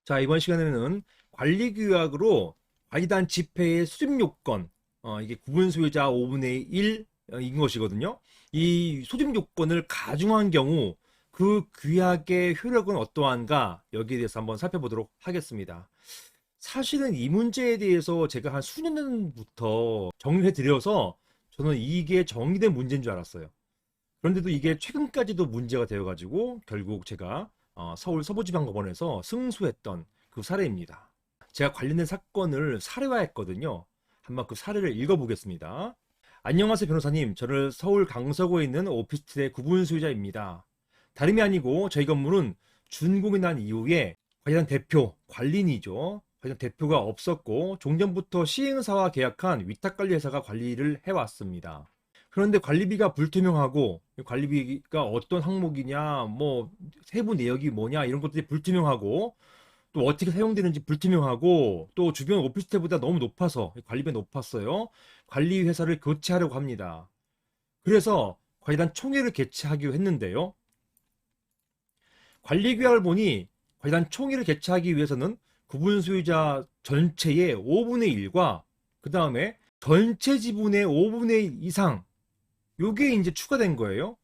자, 이번 시간에는 관리규약으로 관리단 집회의 수집 요건, 이게 구분 소유자 5분의 1인 것이거든요. 이 수집 요건을 가중한 경우 그 규약의 효력은 어떠한가, 여기에 대해서 한번 살펴보도록 하겠습니다. 사실은 이 문제에 대해서 제가 한 수년 전부터 정리해 드려서 저는 이게 정리된 문제인 줄 알았어요. 그런데도 이게 최근까지도 문제가 되어가지고 결국 제가 서울 서부지방법원에서 승소했던 그 사례입니다. 제가 관련된 사건을 사례화했거든요. 한번 그 사례를 읽어보겠습니다. 안녕하세요 변호사님. 저는 서울 강서구에 있는 오피스텔의 구분수요자입니다. 다름이 아니고 저희 건물은 준공이 난 이후에 관련 대표, 관리인이죠. 관련 대표가 없었고 종전부터 시행사와 계약한 위탁관리회사가 관리를 해왔습니다. 그런데 관리비가 불투명하고 관리비가 어떤 항목이냐, 뭐 세부 내역이 뭐냐 이런 것들이 불투명하고 또 어떻게 사용되는지 불투명하고 또 주변 오피스텔보다 너무 높아서 관리비가 높았어요. 관리 회사를 교체하려고 합니다. 그래서 관리단 총회를 개최하기로 했는데요. 관리규약을 보니 관리단 총회를 개최하기 위해서는 구분 소유자 전체의 5분의 1과 그 다음에 전체 지분의 5분의 1 이상, 요게 이제 추가된 거예요.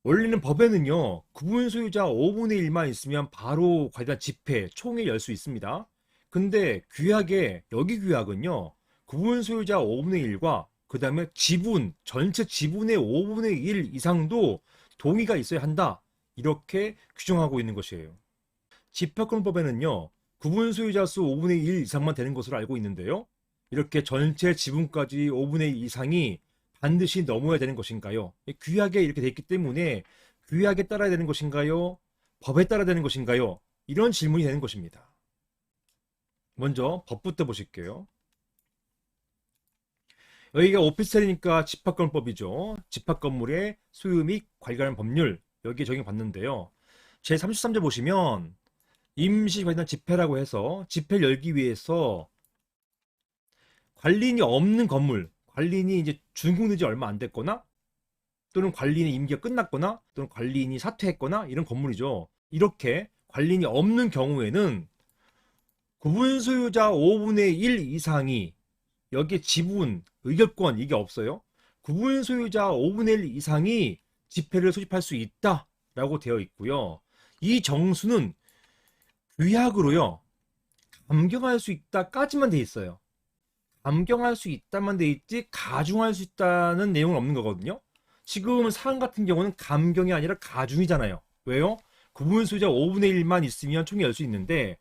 원래는 법에는요, 구분 소유자 5분의 1만 있으면 바로 관리단 집회, 총회 열 수 있습니다. 근데 규약에, 여기 규약은요, 구분 소유자 5분의 1과 그 다음에 지분, 전체 지분의 5분의 1 이상도 동의가 있어야 한다. 이렇게 규정하고 있는 것이에요. 집합권법에는요, 구분 소유자 수 5분의 1 이상만 되는 것으로 알고 있는데요. 이렇게 전체 지분까지 5분의 1 이상이 반드시 넘어야 되는 것인가요? 규약에 이렇게 돼 있기 때문에 규약에 따라야 되는 것인가요? 법에 따라야 되는 것인가요? 이런 질문이 되는 것입니다. 먼저 법부터 보실게요. 여기가 오피스텔이니까 집합건법이죠. 집합건물의 소유 및 관리하는 법률, 여기에 적용받는데요. 제33조 보시면 임시관리단 집회라고 해서 집회를 열기 위해서 관리인이 없는 건물, 관리인이 이제 준공된 지 얼마 안 됐거나 또는 관리인의 임기가 끝났거나 또는 관리인이 사퇴했거나 이런 건물이죠. 이렇게 관리인이 없는 경우에는 구분 소유자 5분의 1 이상이 여기에 지분, 의결권 이게 없어요. 구분 소유자 5분의 1 이상이 집회를 소집할 수 있다라고 되어 있고요. 이 정수는 규약으로요, 감경할 수 있다까지만 돼 있어요. 감경할 수 있다만 돼 있지 가중할 수 있다는 내용은 없는 거거든요. 지금 사안 같은 경우는 감경이 아니라 가중이잖아요. 왜요? 구분 소유자 5분의 1만 있으면 총회 열 수 있는데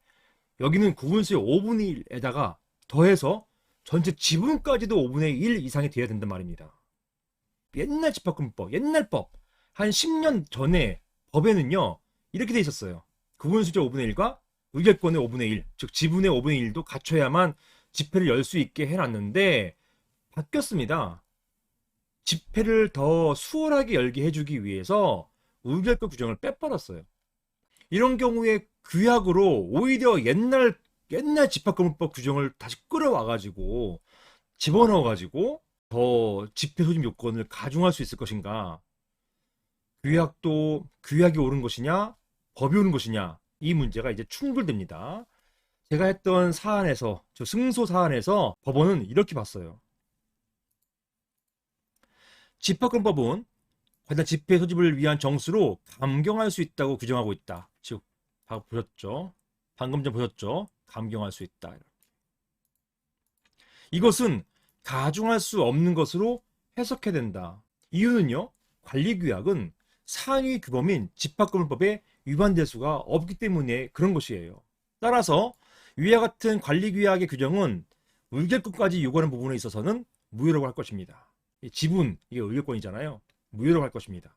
여기는 구분 소유자 5분의 1에다가 더해서 전체 지분까지도 5분의 1 이상이 돼야 된단 말입니다. 옛날 집합금법, 옛날 법, 한 10년 전에 법에는요, 이렇게 돼 있었어요. 구분 소유자 5분의 1과 의결권의 5분의 1, 즉 지분의 5분의 1도 갖춰야만 집회를 열 수 있게 해놨는데 바뀌었습니다. 집회를 더 수월하게 열게 해주기 위해서 의결권 규정을 빼버렸어요. 이런 경우에 규약으로 오히려 옛날 집합건물법 규정을 다시 끌어와가지고 집어넣어가지고 더 집회 소집 요건을 가중할 수 있을 것인가? 규약이 옳은 것이냐, 법이 옳은 것이냐, 이 문제가 이제 충돌됩니다. 제가 했던 사안에서, 저 승소 사안에서 법원은 이렇게 봤어요. 집합권법은 관련 집회 소집을 위한 정수로 감경할 수 있다고 규정하고 있다. 즉, 보셨죠? 방금 전 보셨죠? 감경할 수 있다. 이것은 가중할 수 없는 것으로 해석해야 된다. 이유는요, 관리규약은 상위 규범인 집합건물법에 위반될 수가 없기 때문에 그런 것이에요. 따라서 위와 같은 관리규약의 규정은 의결권까지 요구하는 부분에 있어서는 무효라고 할 것입니다. 지분, 이게 의결권이잖아요. 무효라고 할 것입니다.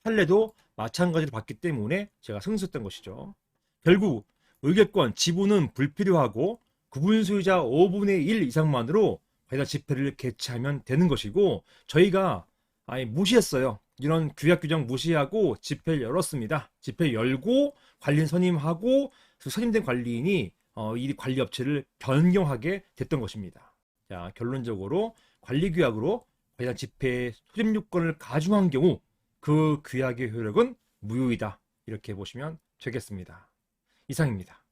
판례도 마찬가지로 봤기 때문에 제가 승소했던 것이죠. 결국 의결권, 지분은 불필요하고 구분 소유자 5분의 1 이상만으로 관리단 집회를 개최하면 되는 것이고, 저희가 아예 무시했어요. 이런 규약 규정 무시하고 집회를 열었습니다. 집회 열고 관리인 선임하고 그 선임된 관리인이 이 관리업체를 변경하게 됐던 것입니다. 자, 결론적으로 관리규약으로 관리단 집회 소집 요건을 가중한 경우 그 규약의 효력은 무효이다. 이렇게 보시면 되겠습니다. 이상입니다.